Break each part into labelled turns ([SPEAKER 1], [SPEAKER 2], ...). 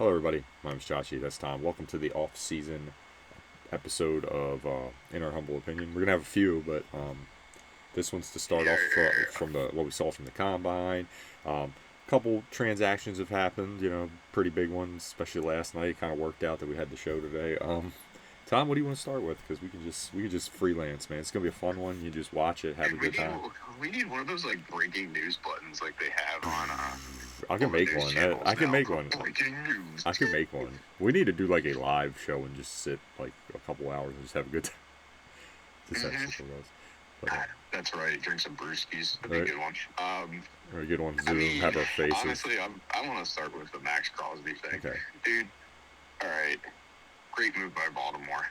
[SPEAKER 1] Hello, everybody. My name's Chachi. That's Tom. Welcome to the off-season episode of In Our Humble Opinion. We're gonna have a few, but this one's to start off
[SPEAKER 2] Yeah.
[SPEAKER 1] from the what we saw from the combine. Couple transactions have happened. Pretty big ones, especially last night. It kind of worked out that we had the show today. Tom, what do you want to start with? Because we can just freelance, man. It's gonna be a fun one. You just watch it, have a
[SPEAKER 2] Dude, we
[SPEAKER 1] good
[SPEAKER 2] need
[SPEAKER 1] time.
[SPEAKER 2] we need one of those like breaking news buttons like they have on
[SPEAKER 1] I can
[SPEAKER 2] all the
[SPEAKER 1] make
[SPEAKER 2] news
[SPEAKER 1] one.
[SPEAKER 2] channels
[SPEAKER 1] I can
[SPEAKER 2] now.
[SPEAKER 1] make one.
[SPEAKER 2] Breaking news.
[SPEAKER 1] I can make one. We need to do like a live show and just sit like a couple hours and just have a good time. Just have
[SPEAKER 2] hmm
[SPEAKER 1] super those. But
[SPEAKER 2] That's right. Drink some brewskis. That'd be a
[SPEAKER 1] right,
[SPEAKER 2] good one.
[SPEAKER 1] we get on
[SPEAKER 2] I
[SPEAKER 1] Zoom,
[SPEAKER 2] mean,
[SPEAKER 1] have our faces.
[SPEAKER 2] honestly, I want to start with the Max Crosby thing,
[SPEAKER 1] Okay.
[SPEAKER 2] dude. All right, great move by Baltimore.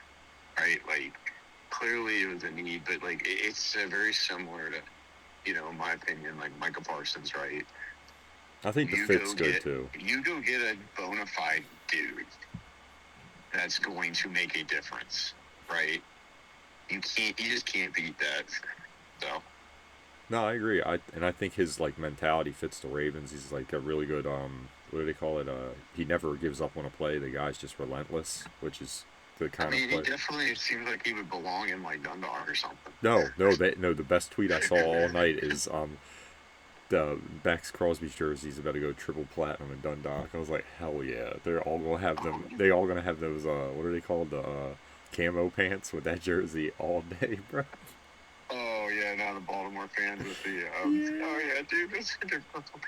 [SPEAKER 2] Right, like clearly it was a need, but like it's very similar to, in my opinion, like Micah Parsons, right?
[SPEAKER 1] I think the
[SPEAKER 2] You
[SPEAKER 1] fit's
[SPEAKER 2] go
[SPEAKER 1] good
[SPEAKER 2] get
[SPEAKER 1] too.
[SPEAKER 2] you go get a bona fide dude that's going to make a difference, right? You just can't beat that. So
[SPEAKER 1] No, I agree. I think his like mentality fits the Ravens. He's like a really good what do they call it? He never gives up on a play. The guy's just relentless, which is the
[SPEAKER 2] I
[SPEAKER 1] kind of
[SPEAKER 2] mean, he
[SPEAKER 1] play.
[SPEAKER 2] definitely seems like he would belong in like Dundalk or something.
[SPEAKER 1] No. The best tweet I saw all night is the Max Crosby's jersey's about to go triple platinum in Dundalk. I was like, hell yeah! They're all gonna have them.
[SPEAKER 2] Um,
[SPEAKER 1] They all gonna have those. What are they called? The camo pants with that jersey all day, bro.
[SPEAKER 2] oh yeah, now the Baltimore fans with the oh
[SPEAKER 1] Yeah,
[SPEAKER 2] yeah, dude, this their purple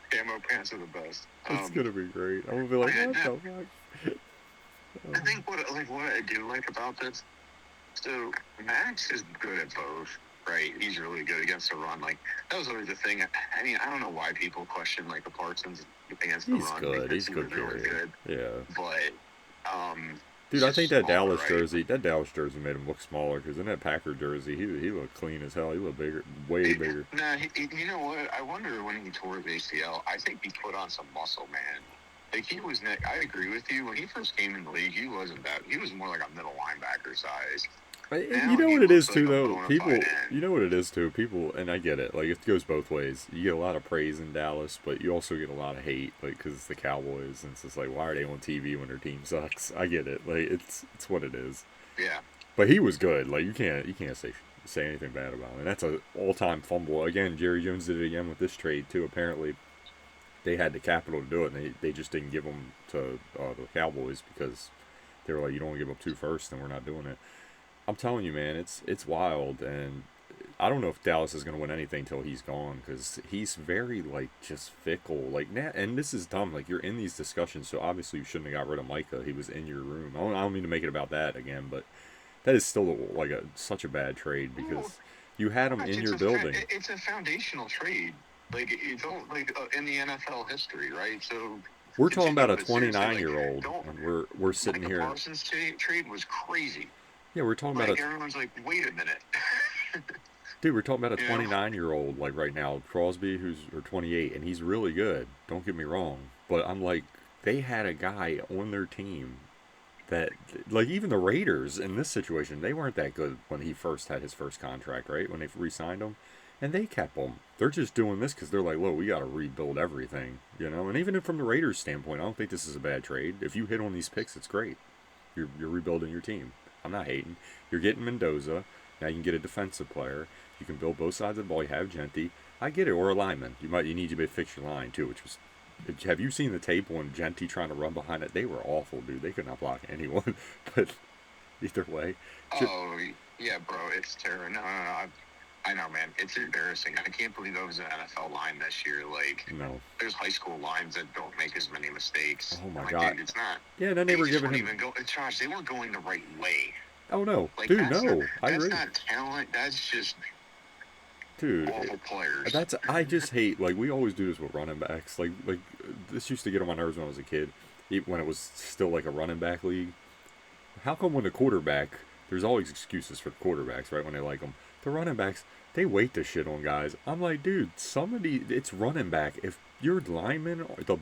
[SPEAKER 2] camo pants are the best.
[SPEAKER 1] it's gonna be great. I'm gonna be like,
[SPEAKER 2] Man,
[SPEAKER 1] what the fuck?
[SPEAKER 2] I think what I do like about this. So Max is good at both, right? He's really good against the run. Like that was always the thing. I mean, I don't know why people question like the Parsons against the
[SPEAKER 1] He's
[SPEAKER 2] run
[SPEAKER 1] good.
[SPEAKER 2] because
[SPEAKER 1] He's
[SPEAKER 2] he
[SPEAKER 1] good.
[SPEAKER 2] was really
[SPEAKER 1] Period.
[SPEAKER 2] good,
[SPEAKER 1] Yeah,
[SPEAKER 2] but
[SPEAKER 1] dude.
[SPEAKER 2] he's
[SPEAKER 1] I
[SPEAKER 2] just
[SPEAKER 1] think that
[SPEAKER 2] smaller,
[SPEAKER 1] Dallas
[SPEAKER 2] right?
[SPEAKER 1] jersey, that Dallas jersey made him look smaller. Because in that Packer jersey, he looked clean as hell. He looked bigger, way bigger.
[SPEAKER 2] Nah, you know what? I wonder when he tore his ACL. I think he put on some muscle, man. Like he was. I agree with you. When he first came in the league, he wasn't that. He was more like a middle linebacker size.
[SPEAKER 1] You
[SPEAKER 2] Now
[SPEAKER 1] know
[SPEAKER 2] he
[SPEAKER 1] what it
[SPEAKER 2] looks
[SPEAKER 1] is
[SPEAKER 2] like
[SPEAKER 1] too,
[SPEAKER 2] a
[SPEAKER 1] though.
[SPEAKER 2] bona fide
[SPEAKER 1] People, you
[SPEAKER 2] end.
[SPEAKER 1] know what it is too. People, and I get it. Like it goes both ways. You get a lot of praise in Dallas, but you also get a lot of hate, like because it's the Cowboys, and it's just like, why are they on TV when their team sucks? I get it. Like it's what it is.
[SPEAKER 2] Yeah.
[SPEAKER 1] But he was good. Like you can't say anything bad about him. And that's a all time fumble. Again, Jerry Jones did it again with this trade too. Apparently, they had the capital to do it, and they just didn't give them to the Cowboys because they were like, you don't want to give up two first, and we're not doing it. I'm telling you, man, it's wild, and I don't know if Dallas is gonna win anything till he's gone because he's very like just fickle, like and this is dumb. Like you're in these discussions, so obviously you shouldn't have got rid of Micah. He was in your room. I don't mean to make it about that again, but that is still like such a bad trade
[SPEAKER 2] Well,
[SPEAKER 1] because you had him
[SPEAKER 2] watch,
[SPEAKER 1] in your building.
[SPEAKER 2] it's a foundational trade. Like you don't like in the NFL history, right? So
[SPEAKER 1] We're talking about
[SPEAKER 2] continue,
[SPEAKER 1] a
[SPEAKER 2] but seriously,
[SPEAKER 1] 29
[SPEAKER 2] like
[SPEAKER 1] year old,
[SPEAKER 2] don't.
[SPEAKER 1] and we're sitting
[SPEAKER 2] Micah
[SPEAKER 1] here.
[SPEAKER 2] Parsons trade was crazy.
[SPEAKER 1] Yeah, we're talking about
[SPEAKER 2] Like
[SPEAKER 1] a
[SPEAKER 2] everyone's like, wait a minute,
[SPEAKER 1] dude. We're talking about a
[SPEAKER 2] you know?
[SPEAKER 1] 29-year old like right now, Crosby, who's or 28, and he's really good. Don't get me wrong, but I'm like, they had a guy on their team that like even the Raiders in this situation, they weren't that good when he first had his first contract, right? When they re-signed him, and they kept him. They're just doing this because they're like, look, we got to rebuild everything, you know. And even from the Raiders' standpoint, I don't think this is a bad trade. If you hit on these picks, it's great. You're rebuilding your team. I'm not hating. You're getting Mendoza. Now you can get a defensive player. You can build both sides of the ball. You have Genty. I get it. Or a lineman. You need to fix your line too, which was. Have you seen the tape when Genty trying to run behind it? They were awful, dude. They could not block anyone. But either way,
[SPEAKER 2] Oh yeah, bro, it's terrible. No, I know, man. It's embarrassing. I can't believe I was an NFL line this year. Like,
[SPEAKER 1] no.
[SPEAKER 2] there's high school lines that don't make as many mistakes.
[SPEAKER 1] Oh
[SPEAKER 2] I'm
[SPEAKER 1] my
[SPEAKER 2] like,
[SPEAKER 1] god.
[SPEAKER 2] dude, it's not.
[SPEAKER 1] Yeah. And then they
[SPEAKER 2] They
[SPEAKER 1] were
[SPEAKER 2] just
[SPEAKER 1] giving
[SPEAKER 2] weren't
[SPEAKER 1] him.
[SPEAKER 2] even go. Josh, they weren't going the right way.
[SPEAKER 1] Oh no,
[SPEAKER 2] Like
[SPEAKER 1] dude. No, I
[SPEAKER 2] that's
[SPEAKER 1] agree,
[SPEAKER 2] not talent. That's just
[SPEAKER 1] dude.
[SPEAKER 2] awful players.
[SPEAKER 1] That's I just hate like we always do this with running backs. Like this used to get on my nerves when I was a kid, when it was still like a running back league. How come when the quarterback, there's always excuses for the quarterbacks, right? When they like them, the running backs they wait to shit on guys. I'm like, dude, somebody, it's running back. If you're linemen, the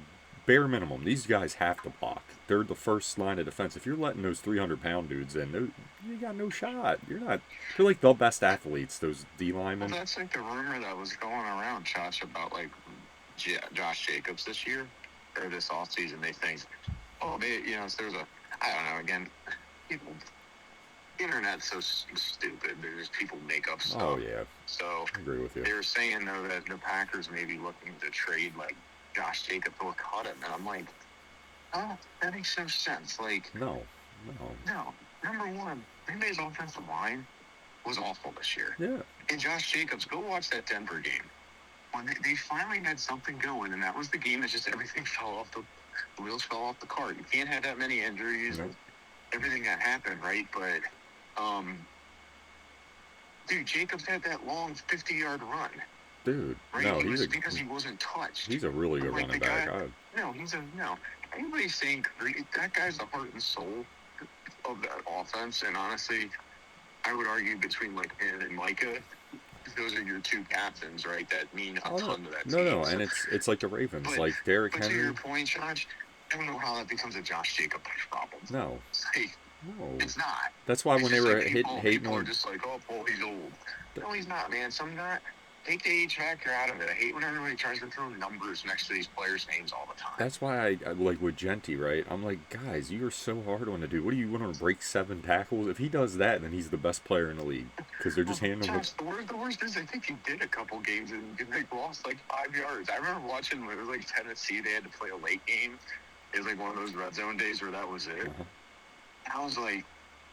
[SPEAKER 1] bare minimum, these guys have to block. They're the first line of defense. If you're letting those 300-pound dudes in, you got no shot. You're not. They're like the best athletes. Those D
[SPEAKER 2] Well,
[SPEAKER 1] linemen.
[SPEAKER 2] that's like the rumor that was going around, Josh, about like Josh Jacobs this year or this offseason. They think Oh, so there's I don't know. Again, people, the internet's so stupid. There's people make up
[SPEAKER 1] Oh
[SPEAKER 2] stuff.
[SPEAKER 1] yeah,
[SPEAKER 2] So
[SPEAKER 1] I agree with you.
[SPEAKER 2] they were saying though that the Packers may be looking to trade like Josh Jacobs or cut him, and I'm like, oh, that makes no sense. Like,
[SPEAKER 1] No.
[SPEAKER 2] no. Number one, Green Bay's offensive line was awful this year.
[SPEAKER 1] Yeah.
[SPEAKER 2] And Josh Jacobs, go watch that Denver game. When they finally had something going, and that was the game that just everything fell off the wheels fell off the cart. You can't have that many injuries and everything that happened, right? But, dude, Jacobs had that long 50-yard run.
[SPEAKER 1] Dude,
[SPEAKER 2] right?
[SPEAKER 1] no,
[SPEAKER 2] It was because he wasn't touched.
[SPEAKER 1] He's a really good
[SPEAKER 2] like
[SPEAKER 1] running
[SPEAKER 2] the
[SPEAKER 1] back.
[SPEAKER 2] guy, no. Anybody's saying that guy's the heart and soul of that offense, and honestly, I would argue between like him and Micah, those are your two captains, right? That mean a ton to that team.
[SPEAKER 1] No, and it's like the Ravens,
[SPEAKER 2] but,
[SPEAKER 1] like Derrick
[SPEAKER 2] Henry.
[SPEAKER 1] Henry.
[SPEAKER 2] To your point, Josh, I don't know how that becomes a Josh Jacobs problem.
[SPEAKER 1] No.
[SPEAKER 2] No, it's not.
[SPEAKER 1] That's why when they were hating
[SPEAKER 2] people
[SPEAKER 1] on,
[SPEAKER 2] are just like, oh, Paul, he's old. No, he's not, man. Some not. Take the age factor out of it. I hate when everybody tries to throw numbers next to these players' names all the time.
[SPEAKER 1] That's why I like with Genty, right? I'm like, guys, you are so hard on the dude. What do you want to break 7 tackles? If he does that, then he's the best player in the league because they're just handing him.
[SPEAKER 2] The worst is I think he did a couple games and they lost like 5 yards. I remember watching when it was like Tennessee. They had to play a late game. It was like one of those red zone days where that was it. And I was like,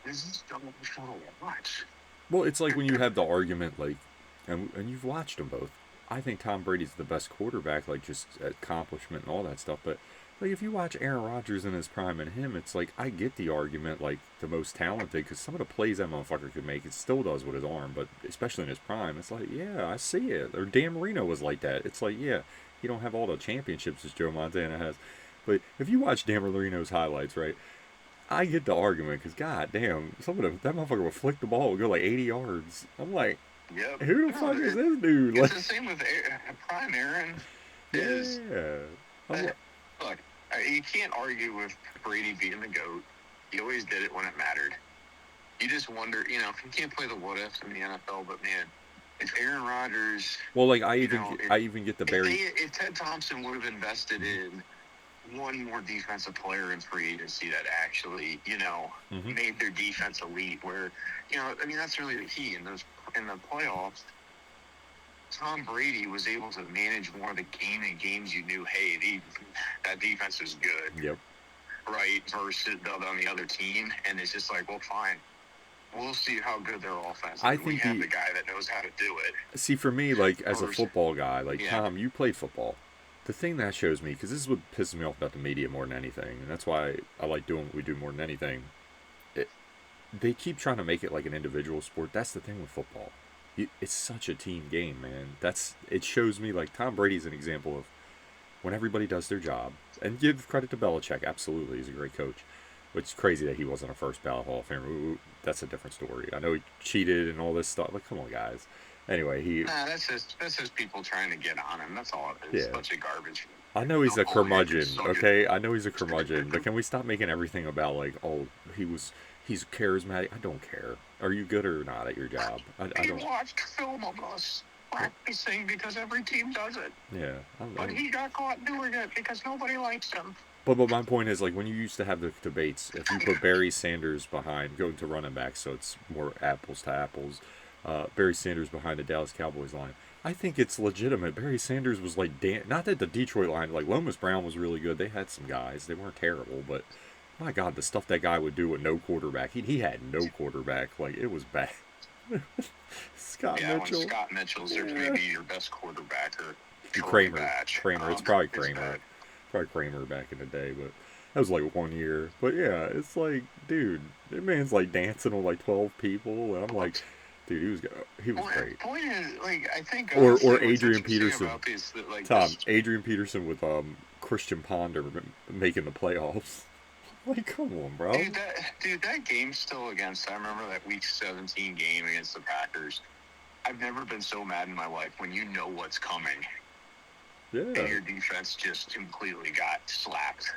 [SPEAKER 2] this is so much fun to watch.
[SPEAKER 1] Well, it's like when you have the argument, like, and you've watched them both. I think Tom Brady's the best quarterback, like just accomplishment and all that stuff. But like if you watch Aaron Rodgers in his prime and him, it's like I get the argument, like the most talented, because some of the plays that motherfucker could make, it still does with his arm. But especially in his prime, it's like yeah, I see it. Or Dan Marino was like that. It's like yeah, he don't have all the championships as Joe Montana has. But if you watch Dan Marino's highlights, right? I get the argument because god damn, that motherfucker would flick the ball, would go like 80 yards. I'm like.
[SPEAKER 2] Yep.
[SPEAKER 1] Who the fuck is this dude?
[SPEAKER 2] It's the same with Prime Aaron.
[SPEAKER 1] Yeah.
[SPEAKER 2] Look, you can't argue with Brady being the GOAT. He always did it when it mattered. You just wonder, if you can't play the what ifs in the NFL, but man, if Aaron Rodgers.
[SPEAKER 1] Well, like I even get the Barry.
[SPEAKER 2] If Ted Thompson would have invested in one more defensive player in free agency that actually, made their defense elite, where, that's really the key in the playoffs. Tom Brady was able to manage more of the game in games you knew, hey, that defense is good.
[SPEAKER 1] Yep.
[SPEAKER 2] Right, versus on the other team, and it's just like, well, fine. We'll see how good their offense is. We have the guy that knows how to do it.
[SPEAKER 1] See, for me, like, as a football guy, like, Tom, you played football. The thing that shows me, because this is what pisses me off about the media more than anything, and that's why I like doing what we do more than anything. They keep trying to make it like an individual sport. That's the thing with football. It's such a team game, man. It shows me, like, Tom Brady's an example of when everybody does their job. And give credit to Belichick, absolutely. He's a great coach. It's crazy that he wasn't a first ballot Hall of Famer. That's a different story. I know he cheated and all this stuff. Like, come on, guys. Anyway,
[SPEAKER 2] that's just people trying to get on him. That's all it is. Yeah. It's a bunch of garbage.
[SPEAKER 1] I know he's a curmudgeon, okay? I know he's a curmudgeon. But can we stop making everything about, like, oh, he's charismatic? I don't care. Are you good or not at your job? I don't.
[SPEAKER 2] He watched film of us practicing because every team does it.
[SPEAKER 1] Yeah.
[SPEAKER 2] But he got caught doing it because nobody likes him.
[SPEAKER 1] But my point is, like, when you used to have the debates, if you put Barry Sanders behind, going to running back, so it's more apples to apples, Barry Sanders behind the Dallas Cowboys line, I think it's legitimate. Barry Sanders was like, not that the Detroit line, like Lomas Brown was really good. They had some guys. They weren't terrible, but my God, the stuff that guy would do with no quarterback. He had no quarterback. Like, it was bad.
[SPEAKER 2] Scott Mitchell. When Scott Mitchell's there to be your best quarterback or
[SPEAKER 1] Kramer. It's probably Kramer. Probably Kramer back in the day, but that was like 1 year. But yeah, it's like, dude, that man's like dancing on like 12 people, and I'm like, dude, he was great.
[SPEAKER 2] Point is, like, I think
[SPEAKER 1] or Adrian Peterson.
[SPEAKER 2] Tom,
[SPEAKER 1] Adrian Peterson with Christian Ponder making the playoffs. Like, come on, bro.
[SPEAKER 2] Dude, that game still against. I remember that Week 17 game against the Packers. I've never been so mad in my life when you know what's coming.
[SPEAKER 1] Yeah.
[SPEAKER 2] And your defense just completely got slapped.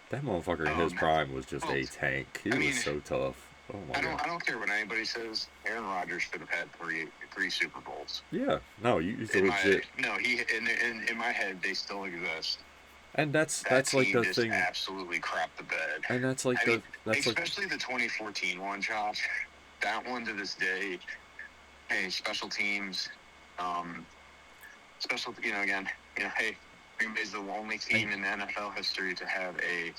[SPEAKER 1] That motherfucker in his prime was just a tank. He was so tough. Oh my God.
[SPEAKER 2] I don't care what anybody says. Aaron Rodgers should have had three Super Bowls.
[SPEAKER 1] Yeah. No, he's legit.
[SPEAKER 2] In my head, they still exist.
[SPEAKER 1] And
[SPEAKER 2] That
[SPEAKER 1] that's like
[SPEAKER 2] team
[SPEAKER 1] the
[SPEAKER 2] just
[SPEAKER 1] thing,
[SPEAKER 2] absolutely crapped the bed.
[SPEAKER 1] and
[SPEAKER 2] I mean,
[SPEAKER 1] that's like
[SPEAKER 2] especially the 2014 one, Josh. That one to this day, hey, special teams, um, special, again, hey, Green Bay's the only
[SPEAKER 1] and
[SPEAKER 2] team in NFL history to have a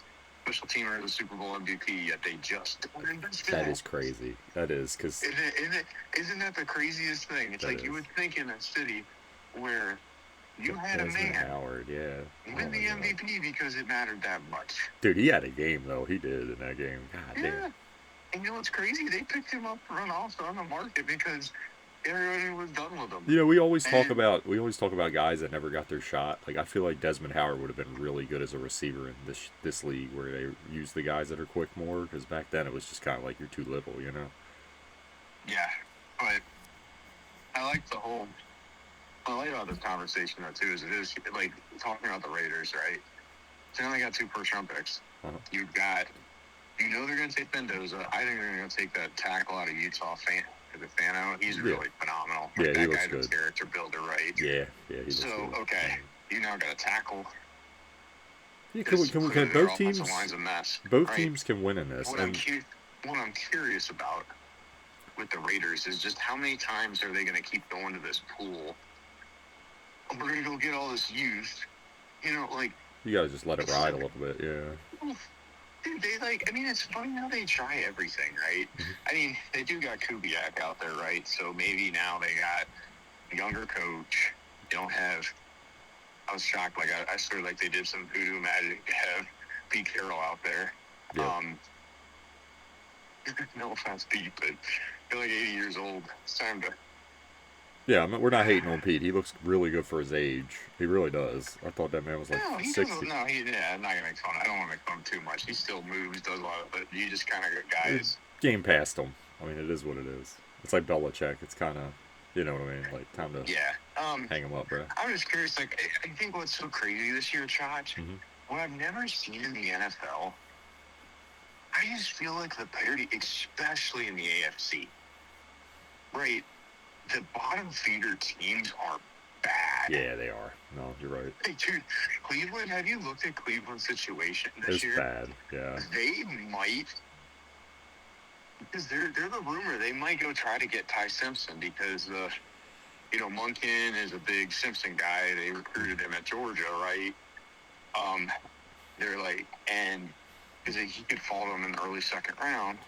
[SPEAKER 2] special teamer as a Super Bowl MVP, yet they just don't invest in
[SPEAKER 1] that
[SPEAKER 2] it.
[SPEAKER 1] is crazy. That is because
[SPEAKER 2] Isn't that the craziest thing? It's
[SPEAKER 1] that
[SPEAKER 2] like you
[SPEAKER 1] is
[SPEAKER 2] would think in a city where you had a
[SPEAKER 1] Desmond
[SPEAKER 2] man
[SPEAKER 1] Howard. Yeah. Oh
[SPEAKER 2] win
[SPEAKER 1] my
[SPEAKER 2] the
[SPEAKER 1] god,
[SPEAKER 2] MVP because it mattered that much.
[SPEAKER 1] dude, he had a game though. He did in that game. God damn.
[SPEAKER 2] Yeah. And what's crazy? They picked him up for an off on the market because everybody was done with him.
[SPEAKER 1] You know,
[SPEAKER 2] And
[SPEAKER 1] we always talk about guys that never got their shot. Like I feel like Desmond Howard would have been really good as a receiver in this league where they use the guys that are quick more. Because back then it was just kind of like you're too little, you know.
[SPEAKER 2] yeah, but I like the whole. What I like about this conversation though too is it is like talking about the Raiders, right? So now they got 2 first-round picks.
[SPEAKER 1] Uh-huh.
[SPEAKER 2] You've got, they're going to take Mendoza. I think they're going to take that tackle out of Utah, the Fano. He's
[SPEAKER 1] Yeah.
[SPEAKER 2] really phenomenal.
[SPEAKER 1] Yeah, he
[SPEAKER 2] That
[SPEAKER 1] looks
[SPEAKER 2] guy's a
[SPEAKER 1] good.
[SPEAKER 2] character builder, right?
[SPEAKER 1] Yeah, he looks
[SPEAKER 2] So
[SPEAKER 1] good.
[SPEAKER 2] okay, you now got a tackle.
[SPEAKER 1] Yeah, can
[SPEAKER 2] Their
[SPEAKER 1] both
[SPEAKER 2] offensive
[SPEAKER 1] teams
[SPEAKER 2] line's a mess,
[SPEAKER 1] both
[SPEAKER 2] right?
[SPEAKER 1] teams can win in this?
[SPEAKER 2] What I'm
[SPEAKER 1] And
[SPEAKER 2] what I'm curious about with the Raiders is just how many times are they going to keep going to this pool? Oh, we're going to go get all this youth. Like
[SPEAKER 1] you gotta just let it
[SPEAKER 2] it's
[SPEAKER 1] ride a
[SPEAKER 2] like,
[SPEAKER 1] little bit. Yeah.
[SPEAKER 2] dude, it's funny how they try everything, right?
[SPEAKER 1] Mhm.
[SPEAKER 2] I mean, they do got Kubiak out there, right? So maybe now they got a younger coach. They don't have. I was shocked. Like I swear, like they did some voodoo magic to have Pete Carroll out there.
[SPEAKER 1] Yep.
[SPEAKER 2] No offense, Pete, but you're like 80 years old. It's time to.
[SPEAKER 1] Yeah, I mean, we're not hating on Pete. He looks really good for his age. He really does. I thought that man was like
[SPEAKER 2] No, he doesn't.
[SPEAKER 1] 60.
[SPEAKER 2] No, I'm not gonna make fun. I don't want to make fun too much. He still moves, does a lot of it. You just kind of got guys.
[SPEAKER 1] Game past him. I mean, it is what it is. It's like Belichick. It's kind of, you know what I mean? Like, time to
[SPEAKER 2] Yeah.
[SPEAKER 1] hang him up, bro.
[SPEAKER 2] I'm just curious. Like, I think what's so crazy this year, Chach,
[SPEAKER 1] Mm-hmm.
[SPEAKER 2] what I've never seen in the NFL, I just feel like the parity, especially in the AFC, right? The bottom feeder teams are bad.
[SPEAKER 1] Yeah, they are. No, you're right.
[SPEAKER 2] Hey, dude, Cleveland, have you looked at Cleveland's situation this
[SPEAKER 1] It's
[SPEAKER 2] year?
[SPEAKER 1] bad. Yeah.
[SPEAKER 2] They might, because they're the rumor, they might go try to get Ty Simpson because, Munkin is a big Simpson guy. They recruited him at Georgia, right? They're like, and because he could fall to them in the early second round.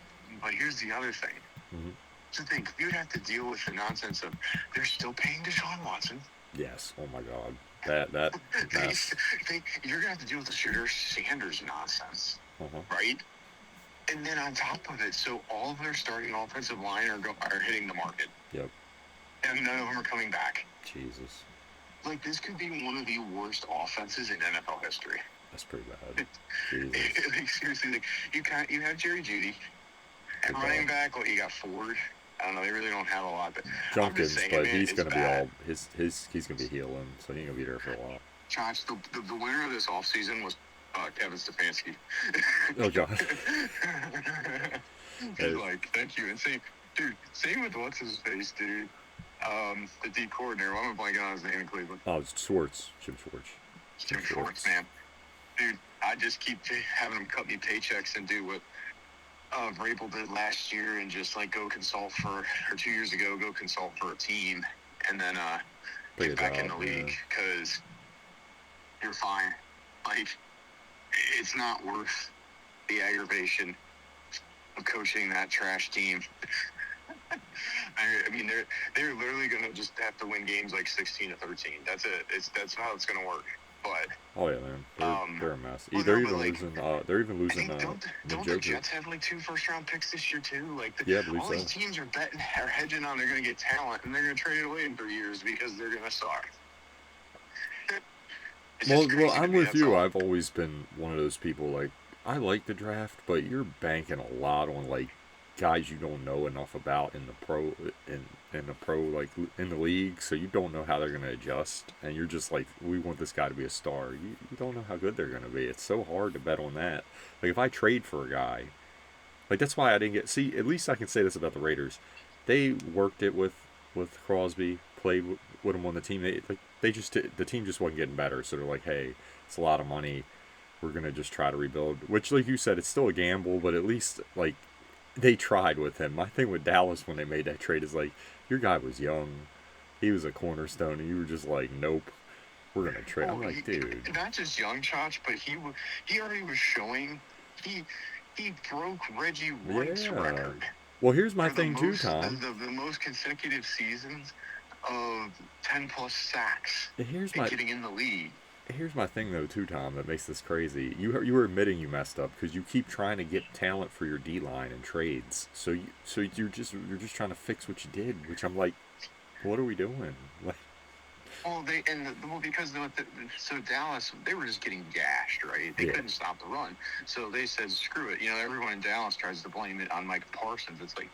[SPEAKER 2] But here's the other thing.
[SPEAKER 1] Mm-hmm.
[SPEAKER 2] So think you'd have to deal with the nonsense of they're still paying Deshaun Watson.
[SPEAKER 1] Yes. Oh my God. That mess.
[SPEAKER 2] You're gonna have to deal with the Shooter Sanders nonsense,
[SPEAKER 1] Uh-huh.
[SPEAKER 2] right? And then on top of it, so all of their starting offensive line are hitting the market.
[SPEAKER 1] Yep.
[SPEAKER 2] And none of them are coming back.
[SPEAKER 1] Jesus.
[SPEAKER 2] Like this could be one of the worst offenses in NFL history.
[SPEAKER 1] That's pretty bad. Jesus.
[SPEAKER 2] Like, seriously, like you have Jerry Judy. And running back, you got Ford. I don't know. They really don't have a lot. But
[SPEAKER 1] Junkins,
[SPEAKER 2] saying,
[SPEAKER 1] but
[SPEAKER 2] man,
[SPEAKER 1] he's gonna be
[SPEAKER 2] bad.
[SPEAKER 1] all he's gonna be healing, so he ain't gonna be there for a while.
[SPEAKER 2] Josh, the winner of this offseason was Kevin Stefanski.
[SPEAKER 1] Oh God.
[SPEAKER 2] He's like, thank you. And same with what's his face, dude. The D coordinator. I'm blanking on his name in Cleveland.
[SPEAKER 1] Oh, it's Schwartz. Jim Schwartz.
[SPEAKER 2] Jim Schwartz, man. Dude, I just keep having him cut me paychecks and do what Vrabel did last year and just like go consult or 2 years ago, go consult for a team and then get back in the league because you're fine. Like, it's not worth the aggravation of coaching that trash team. I mean, they're literally gonna just have to win games like 16-13. That's it. That's how it's gonna work. But
[SPEAKER 1] oh yeah, man, they're a mess.
[SPEAKER 2] Well,
[SPEAKER 1] they're
[SPEAKER 2] no,
[SPEAKER 1] even
[SPEAKER 2] like,
[SPEAKER 1] losing. They're even losing.
[SPEAKER 2] Don't the Jets have like 2 first-round picks this year too? Like,
[SPEAKER 1] yeah, I believe
[SPEAKER 2] all these teams are hedging on they're gonna get talent and they're gonna trade it away in 3 years because they're gonna suck.
[SPEAKER 1] Well, I'm with you. I've always been one of those people. Like, I like the draft, but you're banking a lot on like guys you don't know enough about in the pro like in the league, so you don't know how they're gonna adjust, and you're just like, we want this guy to be a star. You don't know how good they're gonna be. It's so hard to bet on that. Like if I trade for a guy, like that's why I didn't get. See, at least I can say this about the Raiders. They worked it with Crosby, played with him on the team. the team just wasn't getting better. So they're like, hey, it's a lot of money. We're gonna just try to rebuild. Which, like you said, it's still a gamble, but at least like they tried with him. My thing with Dallas when they made that trade is like, your guy was young, he was a cornerstone, and you were just like, nope, we're gonna trade.
[SPEAKER 2] Well,
[SPEAKER 1] I'm like, dude,
[SPEAKER 2] not just young Chach, but he already was showing he he broke Reggie White's
[SPEAKER 1] yeah.
[SPEAKER 2] record
[SPEAKER 1] Well, here's my
[SPEAKER 2] for
[SPEAKER 1] thing too, Tom.
[SPEAKER 2] the most consecutive seasons of 10+ sacks
[SPEAKER 1] Here's
[SPEAKER 2] and
[SPEAKER 1] my
[SPEAKER 2] getting in the league.
[SPEAKER 1] Here's my thing though too, Tom. That makes this crazy. You were admitting you messed up because you keep trying to get talent for your D line and trades. So you're just trying to fix what you did, which I'm like, what are we doing? Like,
[SPEAKER 2] Well, because so Dallas, they were just getting gashed, right? They
[SPEAKER 1] yeah,
[SPEAKER 2] couldn't stop the run, so they said, "Screw it." Everyone in Dallas tries to blame it on Mike Parsons. It's like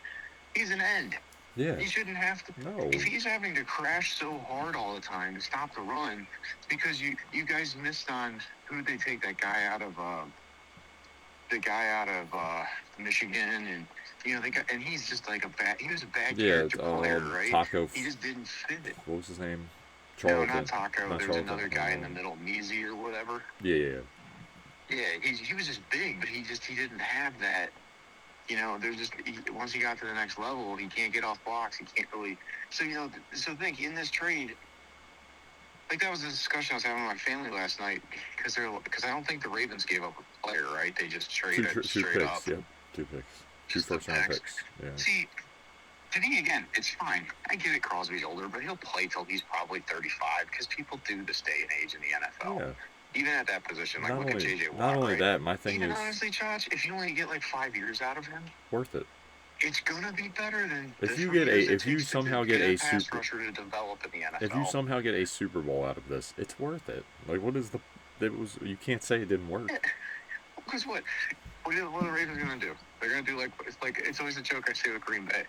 [SPEAKER 2] he's an end.
[SPEAKER 1] yeah,
[SPEAKER 2] He shouldn't have to.
[SPEAKER 1] no,
[SPEAKER 2] If he's having to crash so hard all the time to stop the run, it's because you guys missed on who did they take that guy out of Michigan, and and he's just like he was a bad
[SPEAKER 1] yeah.
[SPEAKER 2] character player, right?
[SPEAKER 1] Taco.
[SPEAKER 2] He just didn't fit it.
[SPEAKER 1] What was his name?
[SPEAKER 2] No, not
[SPEAKER 1] Charlton.
[SPEAKER 2] Taco.
[SPEAKER 1] Not
[SPEAKER 2] There was
[SPEAKER 1] Charlton.
[SPEAKER 2] another guy in the middle, Measy or whatever.
[SPEAKER 1] Yeah, yeah,
[SPEAKER 2] Yeah, he was just big, but he didn't have that. There's just once he got to the next level, he can't get off blocks. He can't really. So so think in this trade, like that was a discussion I was having with my family last night because I don't think the Ravens gave up a player, right? They just traded
[SPEAKER 1] two
[SPEAKER 2] straight
[SPEAKER 1] picks.
[SPEAKER 2] up.
[SPEAKER 1] Yep, two picks. Two
[SPEAKER 2] Just the
[SPEAKER 1] first round
[SPEAKER 2] picks.
[SPEAKER 1] picks. Yeah.
[SPEAKER 2] See, to me again, it's fine. I get it. Crosby's older, but he'll play till he's probably 35 because people do this day and age in the NFL.
[SPEAKER 1] Yeah.
[SPEAKER 2] Even at that position, like
[SPEAKER 1] Not
[SPEAKER 2] look
[SPEAKER 1] only
[SPEAKER 2] at JJ Watt.
[SPEAKER 1] not only
[SPEAKER 2] right?
[SPEAKER 1] that, my thing
[SPEAKER 2] Even
[SPEAKER 1] is
[SPEAKER 2] honestly, Josh, if you only get like 5 years out of him,
[SPEAKER 1] worth it.
[SPEAKER 2] it's gonna be better than
[SPEAKER 1] If
[SPEAKER 2] the
[SPEAKER 1] you
[SPEAKER 2] 3
[SPEAKER 1] get
[SPEAKER 2] years
[SPEAKER 1] a
[SPEAKER 2] it
[SPEAKER 1] if you
[SPEAKER 2] takes
[SPEAKER 1] somehow
[SPEAKER 2] to
[SPEAKER 1] get a
[SPEAKER 2] a pass
[SPEAKER 1] super
[SPEAKER 2] rusher to develop in the NFL.
[SPEAKER 1] if you somehow get a Super Bowl out of this, it's worth it. Like, what is the? It was. You can't say it didn't work.
[SPEAKER 2] Because what are the Ravens gonna do? They're gonna do it's always a joke I say with Green Bay.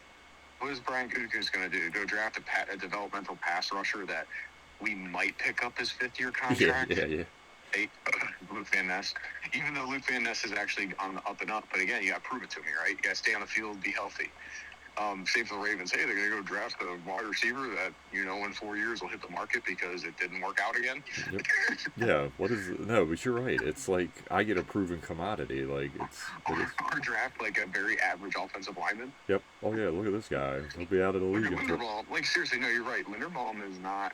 [SPEAKER 2] What is Brian Gutekunst gonna do? Go draft a developmental pass rusher that we might pick up his 5th-year
[SPEAKER 1] Yeah,
[SPEAKER 2] contract?
[SPEAKER 1] yeah.
[SPEAKER 2] Luke Van Ness. Even though Luke Van Ness is actually on the up and up, but again, you got to prove it to me, right? You got to stay on the field, be healthy. Same for the Ravens. Hey, they're going to go draft a wide receiver that in 4 years will hit the market because it didn't work out again.
[SPEAKER 1] Yep. Yeah. What is? No, but you're right. It's like I get a proven commodity. Like it is.
[SPEAKER 2] Or draft like a very average offensive lineman.
[SPEAKER 1] Yep. Oh yeah. Look at this guy. He'll be out of the league.
[SPEAKER 2] Look at Linderbaum. Like seriously, no, you're right. Linderbaum is not.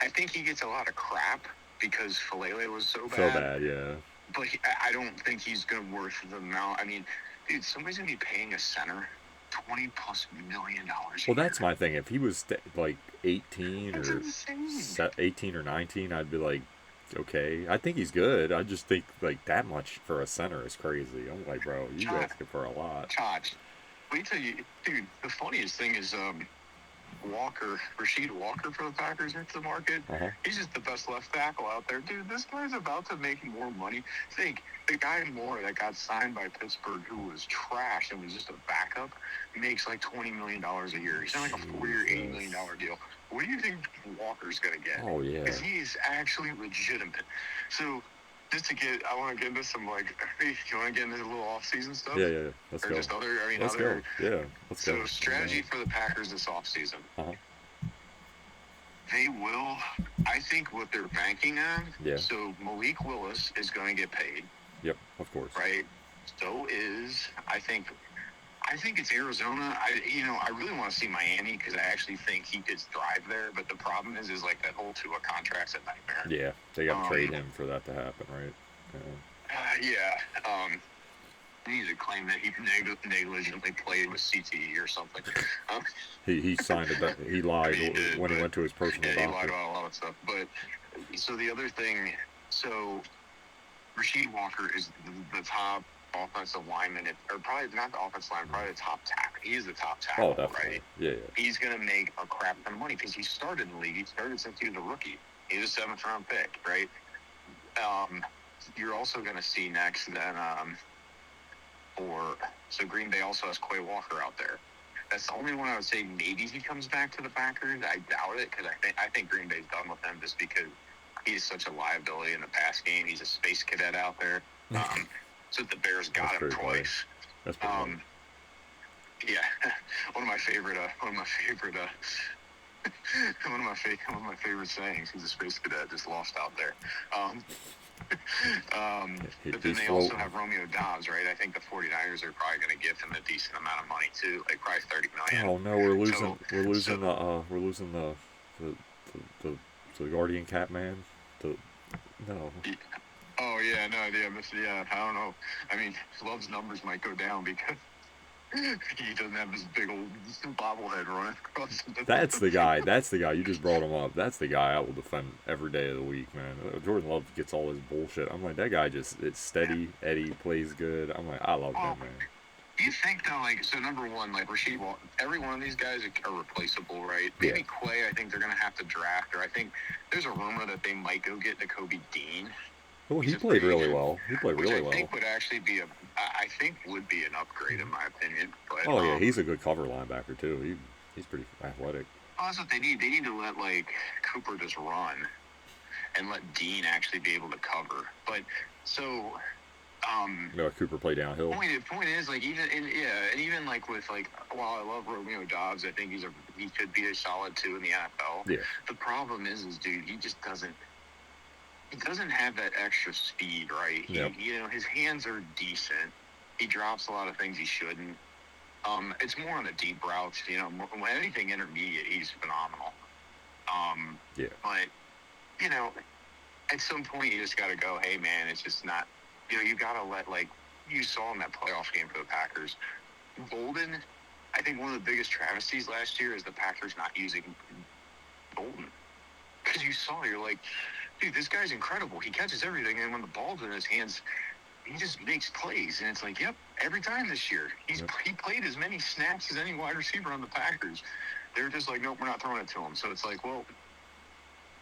[SPEAKER 2] I think he gets a lot of crap because Falele was so bad.
[SPEAKER 1] So bad. Yeah.
[SPEAKER 2] But I don't think he's going to worth the amount. I mean, dude, somebody's going to be paying a center $20+ million.
[SPEAKER 1] Well, that's my thing. If he was like 18
[SPEAKER 2] That's
[SPEAKER 1] or
[SPEAKER 2] insane.
[SPEAKER 1] 18 or 19, I'd be like, okay. I think he's good. I just think like that much for a center is crazy. I'm like, bro, you asking for a lot.
[SPEAKER 2] Charge. Wait till you, dude. The funniest thing is Rasheed Walker for the Packers into the market.
[SPEAKER 1] Uh-huh.
[SPEAKER 2] He's just the best left tackle out there. Dude, this guy's about to make more money. Think, the guy Moore that got signed by Pittsburgh who was trash and was just a backup makes like $20 million a year. He's not like a 4-year, $80 million deal. What do you think Walker's going to get?
[SPEAKER 1] Oh, yeah.
[SPEAKER 2] Because he's actually legitimate. So, I want to get into some, like, you want to get into a little off-season stuff?
[SPEAKER 1] Yeah. Let's go.
[SPEAKER 2] Just
[SPEAKER 1] Let's go. Yeah, let's go.
[SPEAKER 2] So, strategy for the Packers this off-season.
[SPEAKER 1] Uh-huh.
[SPEAKER 2] They will, I think what they're banking on.
[SPEAKER 1] Yeah.
[SPEAKER 2] So, Malik Willis is going to get paid.
[SPEAKER 1] Yep, of course.
[SPEAKER 2] Right? So is, I think it's Arizona. I really want to see Miami because I actually think he could thrive there. But the problem is like that whole Tua contract's a nightmare.
[SPEAKER 1] Yeah, they got to trade him for that to happen, right?
[SPEAKER 2] He needs to claim that he negligently played with CTE or something.
[SPEAKER 1] He signed it. He lied when he went to his personal doctor.
[SPEAKER 2] He lied about a lot of stuff. But so the other thing, Rasheed Walker is the top offensive lineman, or probably not the offensive lineman, probably the top tackle. He is the top tackle,
[SPEAKER 1] definitely.
[SPEAKER 2] right?
[SPEAKER 1] Yeah.
[SPEAKER 2] He's going to make a crap ton of money because he started in the league. He started since he was a rookie. He was a 7th-round pick, right? You're also going to see next then so Green Bay also has Quay Walker out there. That's the only one I would say maybe he comes back to the Packers. I doubt it because I think Green Bay's done with him just because he's such a liability in the pass game. He's a space cadet out there. So the Bears got him twice.
[SPEAKER 1] That's pretty funny.
[SPEAKER 2] Yeah, one of my favorite one of my favorite sayings. He's a space cadet, just lost out there. Um, but then
[SPEAKER 1] He's
[SPEAKER 2] they also
[SPEAKER 1] floating.
[SPEAKER 2] have Romeo Dobbs, right? I think the 49ers are probably going to give him a decent amount of money too, like probably 30 million.
[SPEAKER 1] Oh no, we're losing.
[SPEAKER 2] So,
[SPEAKER 1] We're
[SPEAKER 2] so
[SPEAKER 1] losing the. We're losing the the, the Guardian Cat Man. The no.
[SPEAKER 2] oh yeah, no, yeah, I don't know. I mean, Love's numbers might go down because he doesn't have this big old bobblehead running across the
[SPEAKER 1] That's the guy. That's the guy. You just brought him up. That's the guy I will defend every day of the week, man. Jordan Love gets all his bullshit. I'm like, that guy just, it's steady. Eddie plays good. I'm like, I love
[SPEAKER 2] Well,
[SPEAKER 1] him, man.
[SPEAKER 2] do you think though, like, so number one, like Rasheed, every one of these guys are replaceable, right?
[SPEAKER 1] Yeah.
[SPEAKER 2] Maybe Quay, I think they're gonna have to draft, or I think there's a rumor that they might go get Nakobe Dean.
[SPEAKER 1] Well,
[SPEAKER 2] He's
[SPEAKER 1] he
[SPEAKER 2] a
[SPEAKER 1] played
[SPEAKER 2] free
[SPEAKER 1] really
[SPEAKER 2] agent,
[SPEAKER 1] well. He played
[SPEAKER 2] which
[SPEAKER 1] really
[SPEAKER 2] I
[SPEAKER 1] well.
[SPEAKER 2] think would actually be I think would be an upgrade in my opinion. But
[SPEAKER 1] Oh yeah, he's a good cover linebacker too. He's pretty athletic.
[SPEAKER 2] well, that's what they need. They need to let like Cooper just run and let Dean actually be able to cover. But so
[SPEAKER 1] No, Cooper play downhill.
[SPEAKER 2] point is like and even like with like while I love Romeo Dobbs, I think he could be a solid 2 in the NFL.
[SPEAKER 1] Yeah.
[SPEAKER 2] The problem is dude, he just doesn't have that extra speed, right?
[SPEAKER 1] Yep.
[SPEAKER 2] His hands are decent. He drops a lot of things he shouldn't. It's more on the deep routes, anything intermediate, he's phenomenal.
[SPEAKER 1] Yeah.
[SPEAKER 2] But at some point you just got to go, hey man, it's just not. You got to let, like you saw in that playoff game for the Packers, Bolden. I think one of the biggest travesties last year is the Packers not using Bolden, because you're like, dude, this guy's incredible. He catches everything, and when the ball's in his hands, he just makes plays. And it's like, yep, every time this year, he played as many snaps as any wide receiver on the Packers. They're just like, nope, we're not throwing it to him. So it's like, well,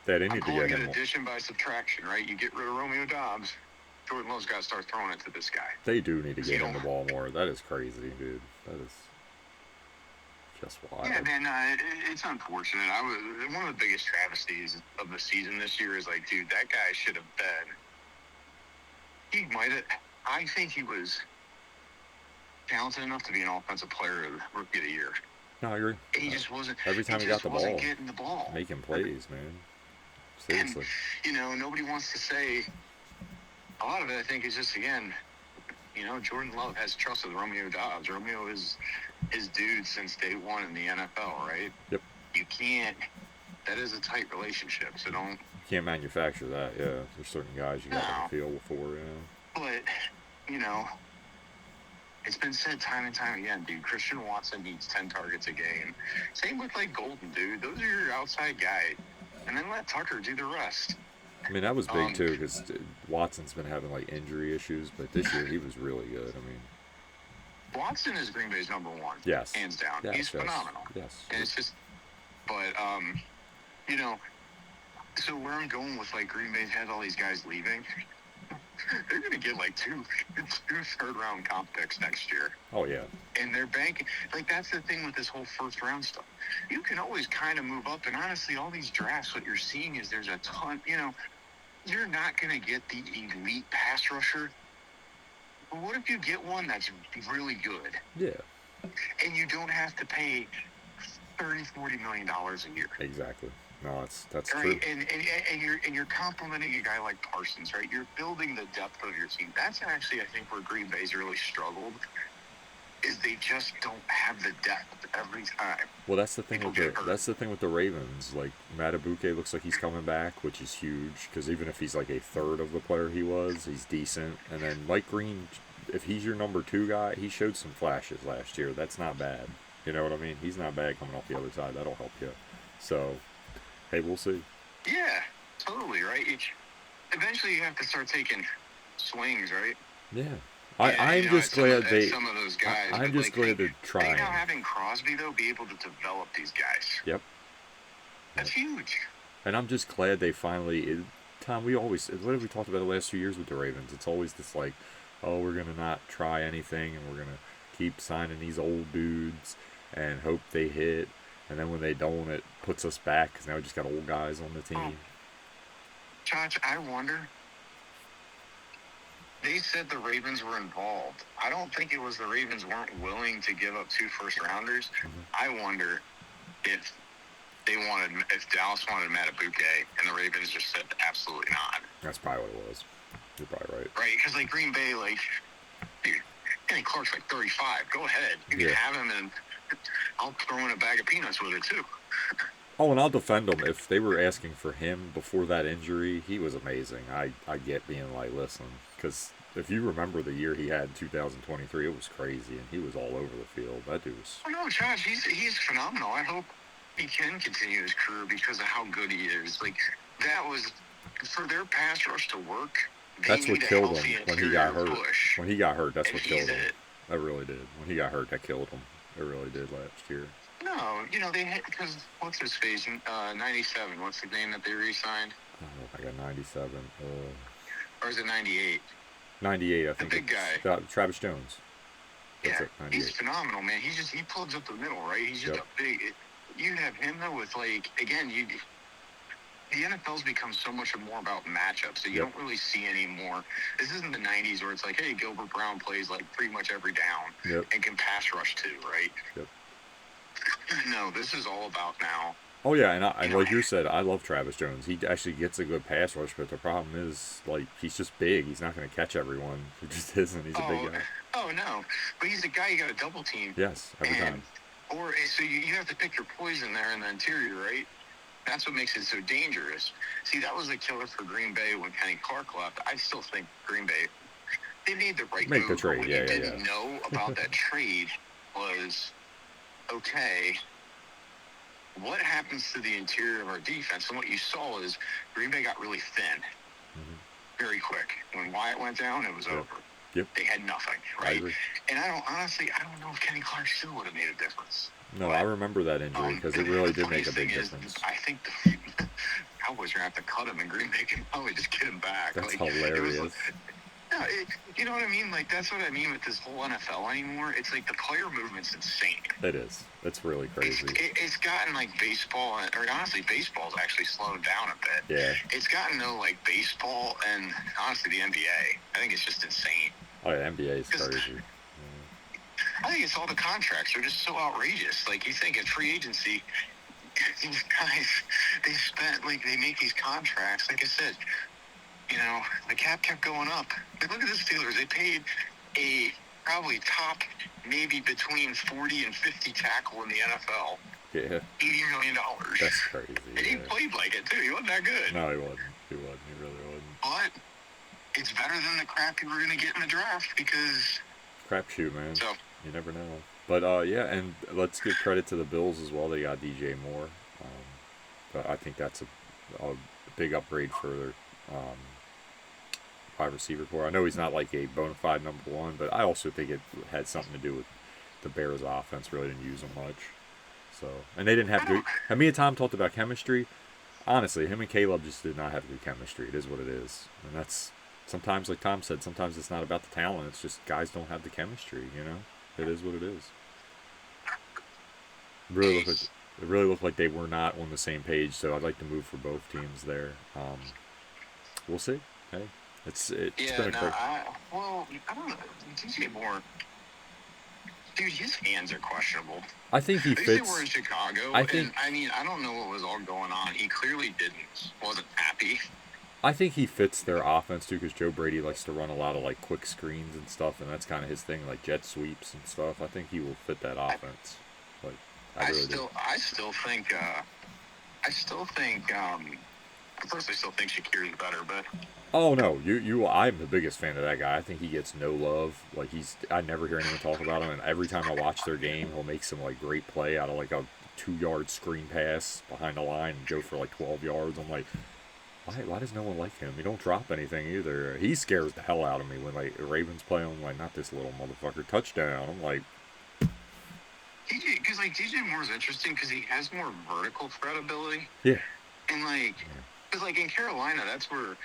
[SPEAKER 1] They
[SPEAKER 2] I'm
[SPEAKER 1] need to
[SPEAKER 2] calling
[SPEAKER 1] get
[SPEAKER 2] it
[SPEAKER 1] him.
[SPEAKER 2] addition by subtraction, right? You get rid of Romeo Dobbs, Jordan Love's got to start throwing it to this guy.
[SPEAKER 1] They do need to get him the ball more. That is crazy, dude. That is just wild.
[SPEAKER 2] Yeah, man, it's unfortunate. One of the biggest travesties of the season this year is like, dude, that guy should have been. He might have. I think he was talented enough to be an offensive player of the rookie of the year.
[SPEAKER 1] No, I agree.
[SPEAKER 2] He just wasn't.
[SPEAKER 1] Every time he got the ball,
[SPEAKER 2] getting the ball,
[SPEAKER 1] making plays, man. Seriously.
[SPEAKER 2] And, nobody wants to say. A lot of it, I think, is just again, Jordan Love has trust with Romeo Dobbs. Romeo is his dude since day one in the NFL, right?
[SPEAKER 1] Yep.
[SPEAKER 2] You can't. That is a tight relationship, so don't.
[SPEAKER 1] You can't manufacture that. Yeah, there's certain guys you got to feel before.
[SPEAKER 2] But it's been said time and time again, dude. Christian Watson needs 10 targets a game. Same with like Golden, dude. Those are your outside guys, and then let Tucker do the rest.
[SPEAKER 1] I mean, that was big too because Watson's been having like injury issues, but this year he was really good. I mean,
[SPEAKER 2] Watson is Green Bay's number one.
[SPEAKER 1] Yes.
[SPEAKER 2] Hands down.
[SPEAKER 1] Yes,
[SPEAKER 2] He's phenomenal.
[SPEAKER 1] Yes.
[SPEAKER 2] And it's just, but so where I'm going with like Green Bay had all these guys leaving. They're going to get like two third-round comp picks next year.
[SPEAKER 1] Oh, yeah. And
[SPEAKER 2] they're banking. Like, that's the thing with this whole first-round stuff. You can always kind of move up. And honestly, all these drafts, what you're seeing is there's a ton, you're not going to get the elite pass rusher. But what if you get one that's really good?
[SPEAKER 1] Yeah.
[SPEAKER 2] And you don't have to pay $30-40 million a year.
[SPEAKER 1] Exactly. No, that's
[SPEAKER 2] right?
[SPEAKER 1] true.
[SPEAKER 2] And you're complimenting a guy like Parsons, right? You're building the depth of your team. That's actually, I think, where Green Bay's really struggled, is they just don't have the depth every time.
[SPEAKER 1] Well, that's the thing with the Ravens. Like, Matabuke looks like he's coming back, which is huge, because even if he's like a third of the player he was, he's decent. And then Mike Green, if he's your number 2 guy, he showed some flashes last year. That's not bad. You know what I mean? He's not bad coming off the other side. That'll help you. So, hey, we'll see.
[SPEAKER 2] Yeah, totally, right? Eventually you have to start taking swings, right?
[SPEAKER 1] Yeah. I'm just glad
[SPEAKER 2] some of those guys.
[SPEAKER 1] I'm just glad they're trying.
[SPEAKER 2] Now having Crosby, though, be able to develop these guys.
[SPEAKER 1] Yep.
[SPEAKER 2] That's huge.
[SPEAKER 1] And I'm just glad they finally... Tom, what have we talked about the last few years with the Ravens? It's always this like, oh, we're going to not try anything, and we're going to keep signing these old dudes and hope they hit. And then when they don't, it puts us back because now we just got old guys on the team.
[SPEAKER 2] Josh, I wonder... They said the Ravens were involved. I don't think it was the Ravens weren't willing to give up 2 first-rounders.
[SPEAKER 1] Mm-hmm.
[SPEAKER 2] I wonder if if Dallas wanted Matabuke, and the Ravens just said absolutely not.
[SPEAKER 1] That's probably what it was. You're probably right.
[SPEAKER 2] Right, because like Green Bay, like, dude, Kenny Clark's like 35. Go ahead, you can have him, and I'll throw in a bag of peanuts with it too.
[SPEAKER 1] Oh, and I'll defend him. If they were asking for him before that injury, he was amazing. I get being like, listen, because if you remember the year he had in 2023, it was crazy, and he was all over the field. That dude was...
[SPEAKER 2] Oh, no, Josh, he's phenomenal. I hope he can continue his career because of how good he is. Like, that was, for their pass rush to work,
[SPEAKER 1] that's what killed him when he got hurt.
[SPEAKER 2] Push.
[SPEAKER 1] When he got hurt, that's what killed him. That really did. When he got hurt, that killed him. It really did last year.
[SPEAKER 2] No, you know, they hit, because what's his face? 97. What's the name that they re-signed?
[SPEAKER 1] I don't know if I got 97.
[SPEAKER 2] Or is it 98?
[SPEAKER 1] 98, I think.
[SPEAKER 2] The big guy.
[SPEAKER 1] Travis Jones.
[SPEAKER 2] That's he's phenomenal, man. He plugs up the middle, right? He's just a big... You have him, though, with, like, again, the NFL's become so much more about matchups, so you don't really see anymore. This isn't the 90s where it's like, hey, Gilbert Brown plays, like, pretty much every down and can pass rush, too, right?
[SPEAKER 1] Yep.
[SPEAKER 2] No, this is all about now.
[SPEAKER 1] Oh, yeah, and like you said, I love Travis Jones. He actually gets a good pass rush, but the problem is, like, he's just big. He's not going to catch everyone. He just isn't. He's a big guy.
[SPEAKER 2] Oh, no. But he's a guy you got to double team.
[SPEAKER 1] Yes, every time.
[SPEAKER 2] Or, so you have to pick your poison there in the interior, right? That's what makes it so dangerous. See, that was the killer for Green Bay when Kenny Clark left. I still think Green Bay, they made the right move.
[SPEAKER 1] The trade,
[SPEAKER 2] what you didn't know about that trade was, okay, what happens to the interior of our defense? And what you saw is Green Bay got really thin very quick. When Wyatt went down, it was over.
[SPEAKER 1] Yep.
[SPEAKER 2] They had nothing, right? And I don't know if Kenny Clark still would have made a difference.
[SPEAKER 1] No, I remember that injury because it really did make a big difference.
[SPEAKER 2] I think the Cowboys are going to have to cut him, and Green Bay can probably just get him back.
[SPEAKER 1] That's hilarious.
[SPEAKER 2] You know what I mean? Like, that's what I mean with this whole NFL anymore. It's like the player movement's insane.
[SPEAKER 1] It is. It's really crazy.
[SPEAKER 2] It's gotten like baseball, or honestly, baseball's actually slowed down a bit.
[SPEAKER 1] Yeah.
[SPEAKER 2] It's gotten to like baseball and honestly the NBA. I think it's just insane.
[SPEAKER 1] Oh, yeah, NBA is crazy.
[SPEAKER 2] I think it's all the contracts. They're just so outrageous. Like, you think in free agency, these guys, they make these contracts. Like I said, you know, the cap kept going up. Like, look at the Steelers. They paid a probably top, maybe between 40 and 50 tackle in the NFL.
[SPEAKER 1] Yeah.
[SPEAKER 2] $80 million.
[SPEAKER 1] That's crazy.
[SPEAKER 2] And he played like it, too. He wasn't that good.
[SPEAKER 1] No, he wasn't. He really wasn't.
[SPEAKER 2] But it's better than the crap you were going to get in the draft because...
[SPEAKER 1] Crapshoot, man.
[SPEAKER 2] So...
[SPEAKER 1] You never know. But, yeah, and let's give credit to the Bills as well. They got DJ Moore. But I think that's a big upgrade for their wide receiver core. I know he's not like a bona fide number one, but I also think it had something to do with the Bears' offense. Really didn't use him much. So, and they didn't have good... And me and Tom talked about chemistry. Honestly, him and Caleb just did not have good chemistry. It is what it is. And that's... Sometimes, like Tom said, sometimes it's not about the talent. It's just guys don't have the chemistry, you know? It is what it is. It really looked like they were not on the same page, so I'd like to move for both teams there. We'll see. Hey, it's been a quick...
[SPEAKER 2] I don't know. DJ Moore, dude, his hands are questionable.
[SPEAKER 1] I think he fits...
[SPEAKER 2] They were in Chicago, I don't know what was all going on. He clearly wasn't happy.
[SPEAKER 1] I think he fits their offense, too, because Joe Brady likes to run a lot of, like, quick screens and stuff, and that's kind of his thing, like jet sweeps and stuff. I think he will fit that offense. Like, I still think, I personally still think Shakiri's better, but... Oh, no, I'm the biggest fan of that guy. I think he gets no love. Like, I never hear anyone talk about him, and every time I watch their game, he'll make some, like, great play out of, like, a 2-yard screen pass behind the line and go for, like, 12 yards. I'm like... Why does no one like him? He don't drop anything either. He scares the hell out of me when like the Ravens play him. Like, not this little motherfucker, touchdown. I'm like,
[SPEAKER 2] DJ Moore's interesting because he has more vertical threat ability.
[SPEAKER 1] Yeah.
[SPEAKER 2] And because in Carolina, that's where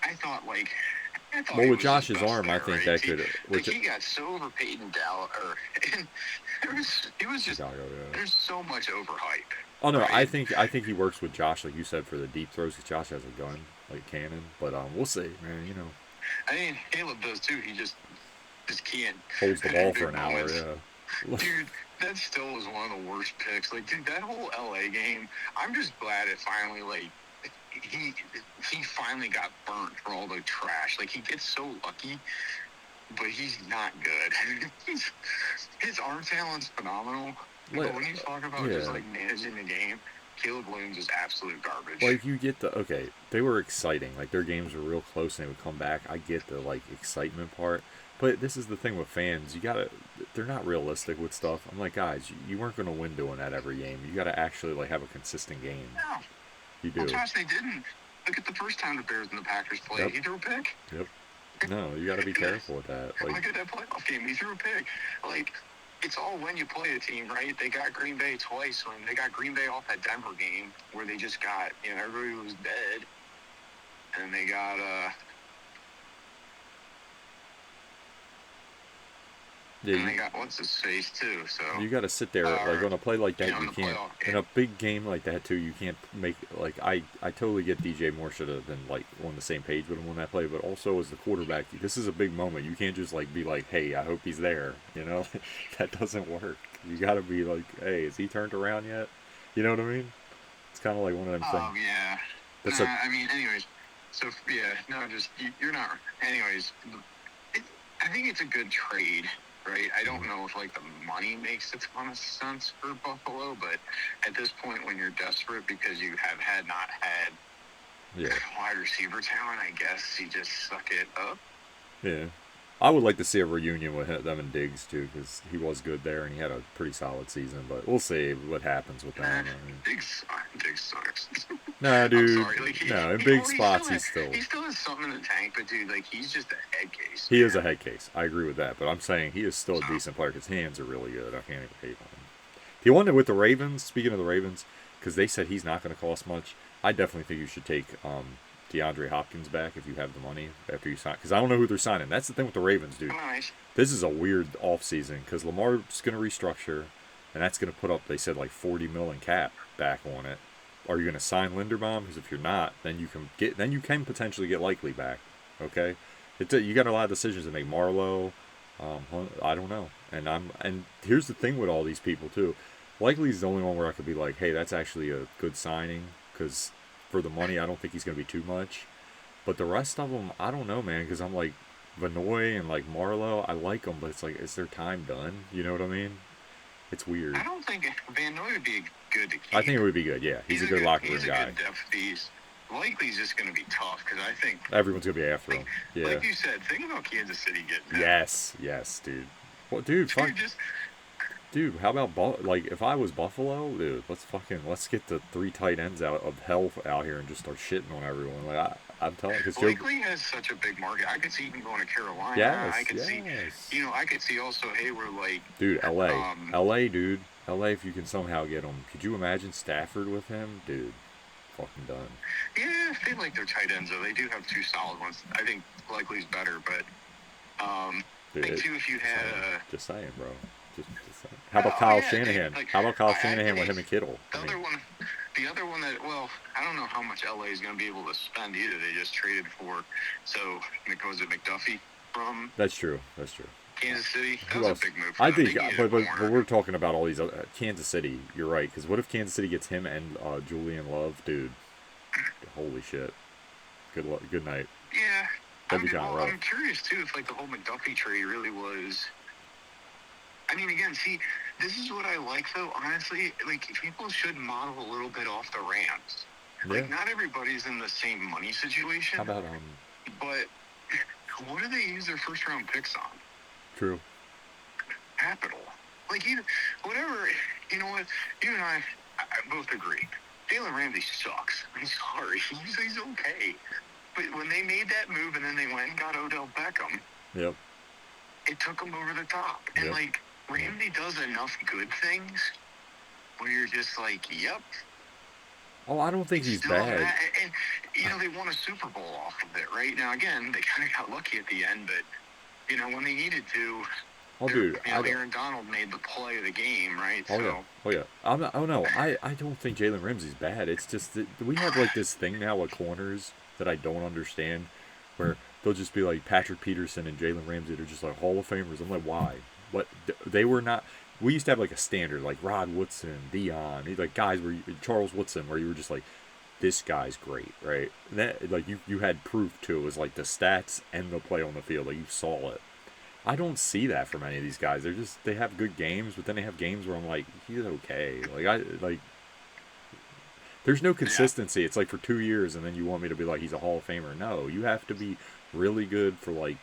[SPEAKER 2] I thought
[SPEAKER 1] well, with Josh's arm, I think that could.
[SPEAKER 2] He got so overpaid in Dallas, and there's so much overhype.
[SPEAKER 1] Oh no, right? I think he works with Josh, like you said, for the deep throws. Because Josh has a gun, like a cannon. But we'll see, man. You know.
[SPEAKER 2] I mean, Caleb does too. He just can't
[SPEAKER 1] holds the ball for an hour. Yeah.
[SPEAKER 2] Dude, that still was one of the worst picks. Like, dude, that whole LA game, I'm just glad it finally, like, he he finally got burnt for all the trash. Like, he gets so lucky, but he's not good. His arm talent's phenomenal, but when you talk about just, like, managing the game, Caleb Williams is absolute garbage.
[SPEAKER 1] Like, you get the, okay, they were exciting. Like, their games were real close and they would come back. I get the, like, excitement part. But this is the thing with fans. You gotta, they're not realistic with stuff. I'm like, guys, you weren't going to win doing that every game. You gotta actually, like, have a consistent game.
[SPEAKER 2] No.
[SPEAKER 1] You do.
[SPEAKER 2] Well, Josh, they didn't. Look at the first time the Bears and the Packers played.
[SPEAKER 1] Yep.
[SPEAKER 2] He threw a pick.
[SPEAKER 1] Yep. No, you gotta be careful with that. Like,
[SPEAKER 2] look at that playoff game. He threw a pick. Like, it's all when you play a team, right? They got Green Bay twice. When they got Green Bay off that Denver game where they just got, everybody was dead. And they got,
[SPEAKER 1] yeah,
[SPEAKER 2] and they got what's his face too. So
[SPEAKER 1] you got to sit there like on a play like that. You can't in a big game like that too. You can't make like I totally get DJ Moore should have been like on the same page with him on that play, but also as the quarterback, this is a big moment. You can't just like be like, hey, I hope he's there. That doesn't work. You got to be like, hey, is he turned around yet? You know what I mean? It's kind of like one of them things.
[SPEAKER 2] Oh yeah.
[SPEAKER 1] That's
[SPEAKER 2] I mean, anyways. So yeah, no, just you're not. Anyways, I think it's a good trade. Right, I don't know if like the money makes a ton of sense for Buffalo, but at this point, when you're desperate because you have not had wide receiver talent, I guess you just suck it up.
[SPEAKER 1] Yeah, I would like to see a reunion with them and Diggs too, because he was good there and he had a pretty solid season. But we'll see what happens with them.
[SPEAKER 2] Diggs sucks.
[SPEAKER 1] No, dude.
[SPEAKER 2] Like,
[SPEAKER 1] no, in big spots, he still
[SPEAKER 2] has something in the tank, but dude, like he's just a head case.
[SPEAKER 1] He is a head case. I agree with that, but I'm saying he is still a decent player. His hands are really good. I can't even hate on him. The one that with the Ravens. Speaking of the Ravens, because they said he's not going to cost much, I definitely think you should take DeAndre Hopkins back if you have the money after you sign. Because I don't know who they're signing. That's the thing with the Ravens, dude.
[SPEAKER 2] Nice.
[SPEAKER 1] This is a weird offseason because Lamar's going to restructure, and that's going to put up, they said, like $40 million cap back on it. Are you going to sign Linderbaum? Because if you're not, then you can potentially get Likely back. Okay, you got a lot of decisions to make. Marlowe, I don't know. And here's the thing with all these people too. Likely's the only one where I could be like, hey, that's actually a good signing because for the money, I don't think he's going to be too much. But the rest of them, I don't know, man. Because I'm like Vanoy and like Marlowe, I like them, but it's like, is their time done? You know what I mean? It's weird.
[SPEAKER 2] I don't think Van Noy would be good to keep.
[SPEAKER 1] I think it would be good. Yeah, he's a good locker room guy.
[SPEAKER 2] He's a good depth piece. Likely's just going to be tough because I think
[SPEAKER 1] everyone's going to be after him. Yeah.
[SPEAKER 2] Like you said, think about Kansas City getting.
[SPEAKER 1] Yes, dude. Well, dude, dude, how about like if I was Buffalo, dude, let's get the 3 tight ends out of hell out here and just start shitting on everyone. Like I'm telling you, because
[SPEAKER 2] Likely has such a big market. I could see him going to Carolina.
[SPEAKER 1] Yes,
[SPEAKER 2] I could see, I could see also Hayward like.
[SPEAKER 1] Dude, LA, dude, LA. If you can somehow get him, could you imagine Stafford with him, dude? Fucking done.
[SPEAKER 2] Yeah, they like their tight ends though. They do have 2 solid ones. I think Likely's better, but
[SPEAKER 1] dude,
[SPEAKER 2] I think too if you had.
[SPEAKER 1] Just saying, bro. Just saying. How about Kyle Shanahan? How about Kyle Shanahan with him and Kittle?
[SPEAKER 2] The other one that, well, I don't know how much LA is going to be able to spend either. They just traded for, was it McDuffie from?
[SPEAKER 1] That's true.
[SPEAKER 2] Kansas City. That was a big move.
[SPEAKER 1] I think, but we're talking about all these Kansas City. You're right, because what if Kansas City gets him and Julian Love, dude? Holy shit. Good night.
[SPEAKER 2] Yeah.
[SPEAKER 1] That'd be kind of rough.
[SPEAKER 2] I'm curious too if like the whole McDuffie trade really was. I mean, again, see, this is what I like, though, honestly. Like, people should model a little bit off the Rams.
[SPEAKER 1] Yeah.
[SPEAKER 2] Like, not everybody's in the same money situation.
[SPEAKER 1] How about,
[SPEAKER 2] But what do they use their first-round picks on?
[SPEAKER 1] True.
[SPEAKER 2] Capital. Like, whatever, you know what? You and I both agree. Jalen Ramsey sucks. I'm sorry. He's okay. But when they made that move and then they went and got Odell Beckham.
[SPEAKER 1] Yep.
[SPEAKER 2] It took him over the top. And, like, Ramsey does enough good things where you're just like, yep.
[SPEAKER 1] Oh, I don't think he's bad.
[SPEAKER 2] And, they won a Super Bowl off of it, right? Now, again, they kind of got lucky at the end, but, when they needed to, Aaron Donald made the play of the game, right?
[SPEAKER 1] Oh, yeah. I don't think Jalen Ramsey's bad. It's just that we have, like, this thing now with corners that I don't understand where they'll just be like Patrick Peterson and Jalen Ramsey. They're just like Hall of Famers. I'm like, why? But they were not. we used to have like a standard, like Rod Woodson, Dion, like guys where Charles Woodson, where you were just like, this guy's great, right? And that like you had proof too. It was like the stats and the play on the field, like you saw it. I don't see that from any of these guys. They have good games, but then they have games where I'm like, he's okay. There's no
[SPEAKER 2] Yeah.
[SPEAKER 1] consistency. It's like for 2 years, and then you want me to be like he's a Hall of Famer. No, you have to be really good for like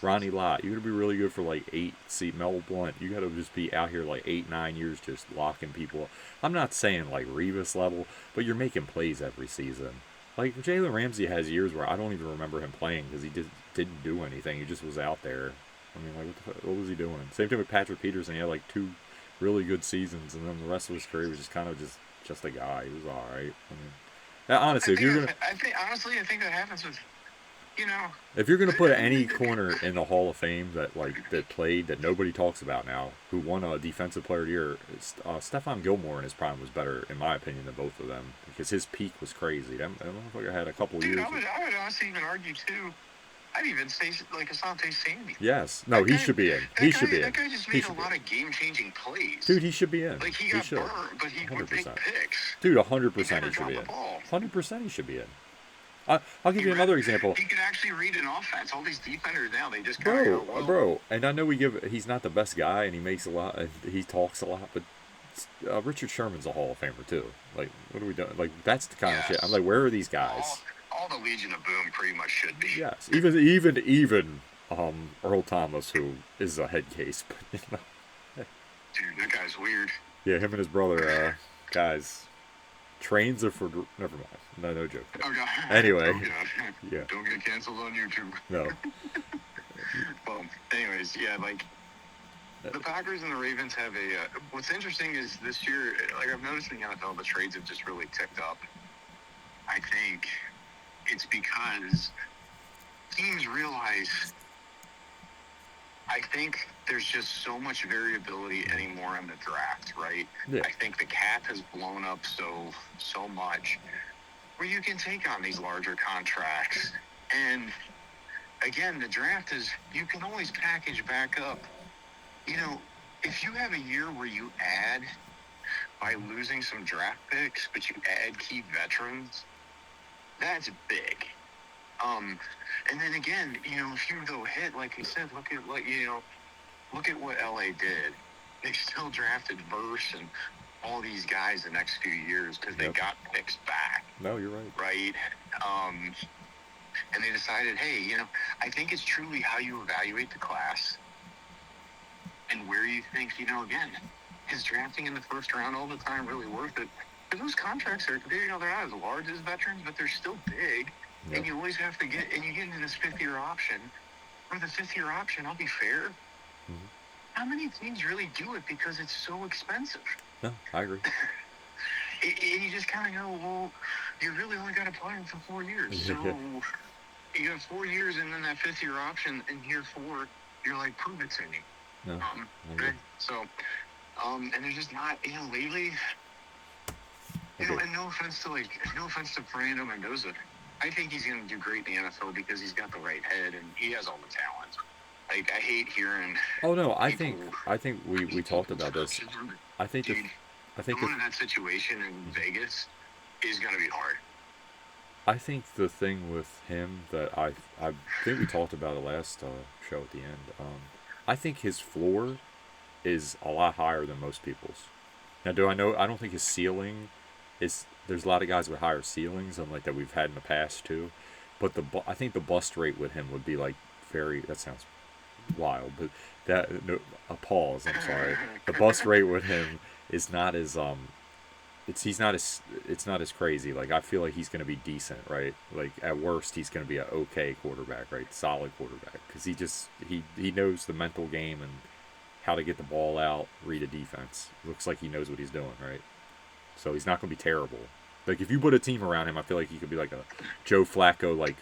[SPEAKER 1] Ronnie Lott. You got to be really good for like 8. See Mel Blunt. You got to just be out here like 8, 9 years just locking people. I'm not saying like Revis level, but you're making plays every season. Like Jalen Ramsey has years where I don't even remember him playing because he didn't do anything. He just was out there. I mean, like what was he doing? Same thing with Patrick Peterson. He had like 2 really good seasons, and then the rest of his career was just kind of just a guy. He was all right. I mean, honestly,
[SPEAKER 2] I think that happens with, you know,
[SPEAKER 1] if you're gonna put any corner in the Hall of Fame that played that nobody talks about now, who won a Defensive Player of the Year, Stephon Gilmore in his prime was better in my opinion than both of them because his peak was crazy. That motherfucker had a couple
[SPEAKER 2] dude,
[SPEAKER 1] years.
[SPEAKER 2] I would honestly even argue too. I'd even say like Asante Samuel.
[SPEAKER 1] Yes, no, he should be in. He should be in.
[SPEAKER 2] That guy just made a lot of game-changing plays.
[SPEAKER 1] Dude, he should be in.
[SPEAKER 2] Like he got burned, but he would take picks.
[SPEAKER 1] Dude, 100% he should be in. 100% he should be in. I'll give you another example.
[SPEAKER 2] He can actually read an offense. All these defenders now, they just kind of go,
[SPEAKER 1] bro. And I know he's not the best guy, and he makes a lot, and he talks a lot, but Richard Sherman's a Hall of Famer too. Like, what are we doing? Like, that's the kind of shit. I'm like, where are these guys?
[SPEAKER 2] All the Legion of Boom pretty much should be.
[SPEAKER 1] Yes, even Earl Thomas, who is a head case, but you know.
[SPEAKER 2] Dude, that guy's weird.
[SPEAKER 1] Yeah, him and his brother, guys. Trains are for. Never mind. No joke.
[SPEAKER 2] Oh, God.
[SPEAKER 1] Anyway.
[SPEAKER 2] Oh, God.
[SPEAKER 1] Yeah.
[SPEAKER 2] Don't get canceled on YouTube.
[SPEAKER 1] No.
[SPEAKER 2] Well, anyways, yeah, like the Packers and the Ravens have a. What's interesting is this year, like I've noticed in the NFL, the trades have just really ticked up. I think it's because teams realize. I think there's just so much variability anymore in the draft, right?
[SPEAKER 1] Yeah.
[SPEAKER 2] I think the cap has blown up so much where you can take on these larger contracts. And again, the draft is, you can always package back up. You know, if you have a year where you add by losing some draft picks, but you add key veterans, that's big. And then again, you know, if you go ahead, like you said, look at what LA did. They still drafted Verse and all these guys the next few years because they got picks back.
[SPEAKER 1] No, you're right.
[SPEAKER 2] Right. And they decided, hey, you know, I think it's truly how you evaluate the class and where you think, you know, again, is drafting in the first round all the time really worth it? Because those contracts are, you know, they're not as large as veterans, but they're still big. Yep. And you always have to get into this 5th-year option. For the 5th-year option, I'll be fair. Mm-hmm. How many teams really do it because it's so expensive?
[SPEAKER 1] No, I agree.
[SPEAKER 2] And you just kind of go, well, you really only got to play him for 4 years. So you got 4 years, and then that 5th-year option in year 4, you're like, prove it to me.
[SPEAKER 1] No,
[SPEAKER 2] okay. So, and there's just not, you know, lately, you know, and no offense to Fernando Mendoza. I think he's going to do great in the NFL because he's got the right head and he has all the talent. Like, I hate hearing.
[SPEAKER 1] Oh no, I think we talked about this. I think
[SPEAKER 2] going in that situation in Vegas is going to be hard.
[SPEAKER 1] I think the thing with him that I think we talked about it last show at the end. I think his floor is a lot higher than most people's. Now, I don't think his ceiling is. There's a lot of guys with higher ceilings, like that we've had in the past too. But I think the bust rate with him would be like very. That sounds wild, but a pause. I'm sorry. The bust rate with him is not as it's not as crazy. Like I feel like he's gonna be decent, right? Like at worst he's gonna be an okay quarterback, right? Solid quarterback, because he knows the mental game and how to get the ball out, read a defense. Looks like he knows what he's doing, right? So he's not gonna be terrible. Like if you put a team around him, I feel like he could be like a Joe Flacco, like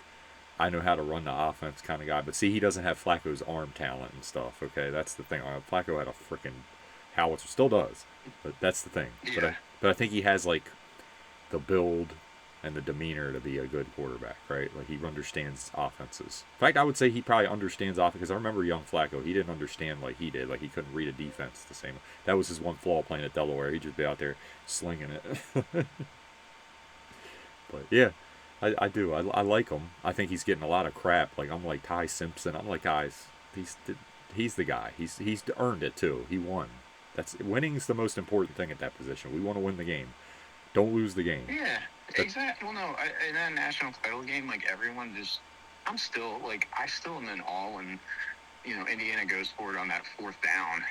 [SPEAKER 1] I know how to run the offense kind of guy. But see, he doesn't have Flacco's arm talent and stuff. Okay, that's the thing. Flacco had a freaking howitzer, still does, but that's the thing.
[SPEAKER 2] Yeah.
[SPEAKER 1] But I think he has like the build and the demeanor to be a good quarterback, right? Like he understands offenses. In fact, I would say he probably understands offense because I remember young Flacco. He didn't understand like he did. Like he couldn't read a defense the same. That was his one flaw playing at Delaware. He'd just be out there slinging it. But yeah, I do. I like him. I think he's getting a lot of crap. Like I'm like Ty Simpson. I'm like guys, he's the guy. He's earned it too. He won. That's winning's the most important thing at that position. We want to win the game. Don't lose the game.
[SPEAKER 2] Yeah, exactly. Well, no, in that national title game, like everyone just, I still am in awe when, Indiana goes for it on that fourth down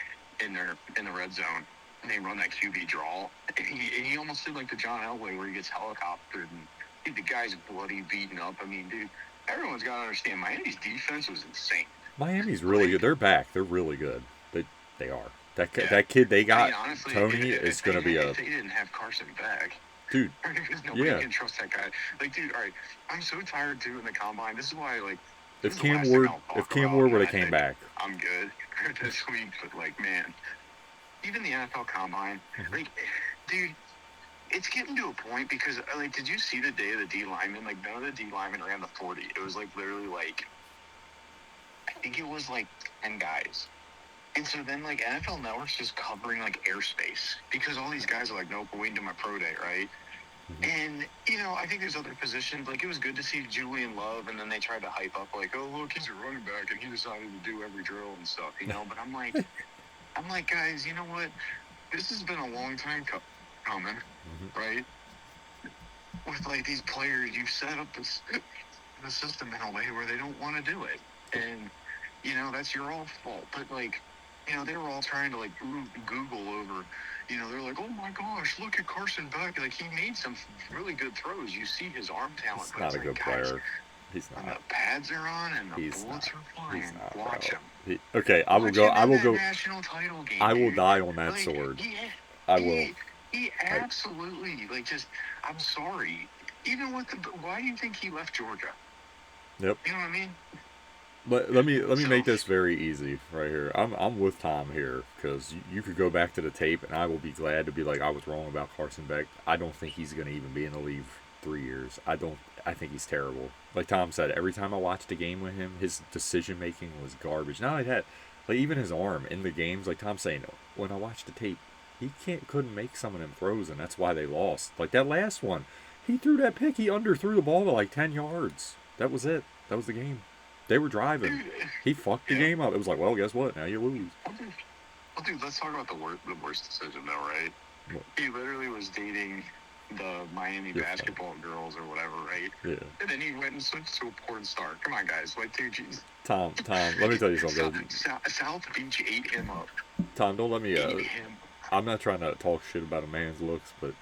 [SPEAKER 2] in the red zone, and they run that QB draw, and he almost did like the John Elway where he gets helicoptered and dude, the guy's bloody, beaten up. I mean, dude, everyone's got to understand Miami's defense was insane.
[SPEAKER 1] Miami's really good. They're back. They're really good. They are. That kid they got,
[SPEAKER 2] honestly,
[SPEAKER 1] Tony, is going to be a...
[SPEAKER 2] If they didn't have Carson back,
[SPEAKER 1] dude,
[SPEAKER 2] because nobody can trust that guy. Like, dude, all right, I'm so tired, too, in the combine. This is why, like...
[SPEAKER 1] If Cam Ward would have came back...
[SPEAKER 2] I'm good this week, but, like, man, even the NFL combine, like, dude, it's getting to a point because, like, did you see the day of the D lineman? Like, none of the D linemen ran the 40. It was, like, literally, like... I think it was, like, 10 guys. And so then, like, NFL Network's just covering, like, airspace. Because all these guys are like, nope, we're waiting to my pro day, right? And, I think there's other positions. Like, it was good to see Julian Love, and then they tried to hype up, like, oh, look, he's a running back, and he decided to do every drill and stuff, But I'm like, guys, you know what? This has been a long time coming, right? With, like, these players, you set up the system in a way where they don't want to do it. And, that's your own fault. But, like... they were all trying to, like, Google over, they're like, oh, my gosh, look at Carson Beck. Like, he made some really good throws. You see his arm talent.
[SPEAKER 1] He's not a good player. He's not.
[SPEAKER 2] And the pads are on and the bullets are flying. Watch him.
[SPEAKER 1] Okay, I will go.
[SPEAKER 2] National title game,
[SPEAKER 1] I will die on that sword. I will.
[SPEAKER 2] He absolutely, like, just, I'm sorry. Even with why do you think he left Georgia?
[SPEAKER 1] Yep.
[SPEAKER 2] You know what I mean?
[SPEAKER 1] Let me make this very easy right here. I'm with Tom here because you could go back to the tape and I will be glad to be like I was wrong about Carson Beck. I don't think he's going to even be in the league 3 years. I think he's terrible. Like Tom said, every time I watched a game with him, his decision making was garbage. Not only that, like even his arm in the games, like Tom's saying, when I watched the tape, he couldn't make some of them throws and that's why they lost. Like that last one, he threw that pick, he underthrew the ball to like 10 yards. That was it. That was the game. They were driving. He fucked the game up. It was like, well, guess what? Now you lose.
[SPEAKER 2] Well, dude, let's talk about the worst decision, though, right? What? He literally was dating the Miami basketball girls or whatever, right?
[SPEAKER 1] Yeah.
[SPEAKER 2] And then he went and switched to a porn star. Come on, guys. Like, dude, geez.
[SPEAKER 1] Tom, let me tell you something.
[SPEAKER 2] South Beach ate him up.
[SPEAKER 1] Tom, don't let me... I'm not trying to talk shit about a man's looks, but...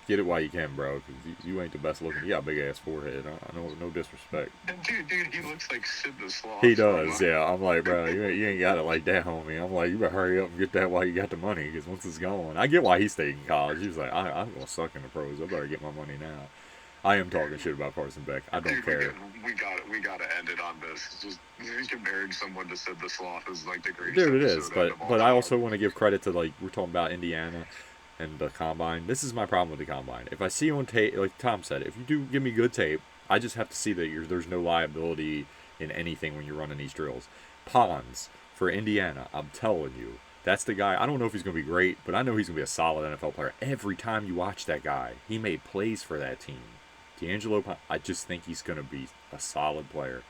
[SPEAKER 1] Get it while you can, bro, because you ain't the best looking. You got a big-ass forehead. I know, no disrespect.
[SPEAKER 2] Dude, he looks like Sid the Sloth.
[SPEAKER 1] He does, yeah. I'm like, bro, you ain't got it like that, homie. I'm like, you better hurry up and get that while you got the money, because once it's gone. I get why he stayed in college. He was like, I'm going to suck in the pros. I better get my money now. I am talking shit about Carson Beck. I don't care.
[SPEAKER 2] We got to end it on this. It's just comparing someone to Sid the Sloth is like the greatest.
[SPEAKER 1] There it is, but I also want to give credit to, like, we're talking about Indiana and the combine. This is my problem with the combine. If I see on tape, like Tom said, if you do give me good tape, I just have to see that there's no liability in anything when you're running these drills. Pons for Indiana, I'm telling you, that's the guy. I don't know if he's going to be great, but I know he's going to be a solid NFL player. Every time you watch that guy, he made plays for that team. D'Angelo Pons, I just think he's going to be a solid player.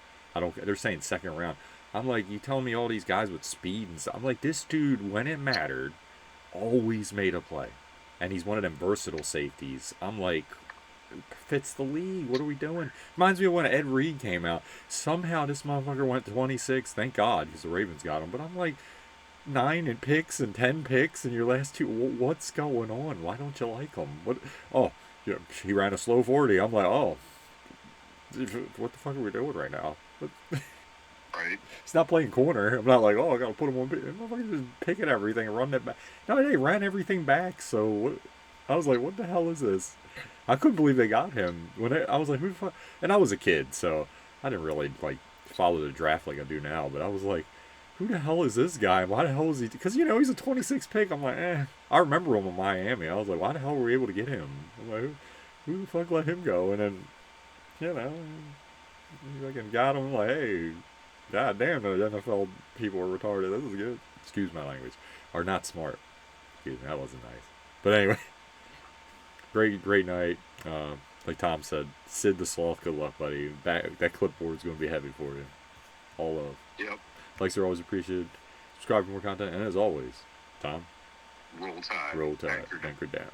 [SPEAKER 1] They're saying second round. I'm like, you telling me all these guys with speed and stuff. I'm like, this dude, when it mattered, always made a play. And he's one of them versatile safeties. I'm like, fits the league. What are we doing? Reminds me of when Ed Reed came out. Somehow this motherfucker went 26. Thank God, because the Ravens got him. But I'm like, 9 picks and 10 picks in your last two. What's going on? Why don't you like him? What? Oh, yeah, he ran a slow 40. I'm like, oh, what the fuck are we doing right now?
[SPEAKER 2] Right.
[SPEAKER 1] He's not playing corner. I'm not like, oh, I got to put him on. Motherfucker just picking everything and running it back. No, they ran everything back. So I was like, what the hell is this? I couldn't believe they got him. I was like, who the fuck? And I was a kid, so I didn't really like follow the draft like I do now. But I was like, who the hell is this guy? Why the hell is he? Because he's a 26 pick. I'm like, I remember him in Miami. I was like, why the hell were we able to get him? I'm like, who the fuck let him go? And then, you know, you fucking got him like, hey, god damn, the NFL people are retarded. This is good. Excuse my language. Are not smart. Excuse me, that wasn't nice. But anyway, great night. Like Tom said, Sid the Sloth, good luck, buddy. That clipboard's going to be heavy for you. All love.
[SPEAKER 2] Yep.
[SPEAKER 1] Likes are always appreciated. Subscribe for more content, and as always, Tom,
[SPEAKER 2] Roll Tide.
[SPEAKER 1] roll tide, anchor down.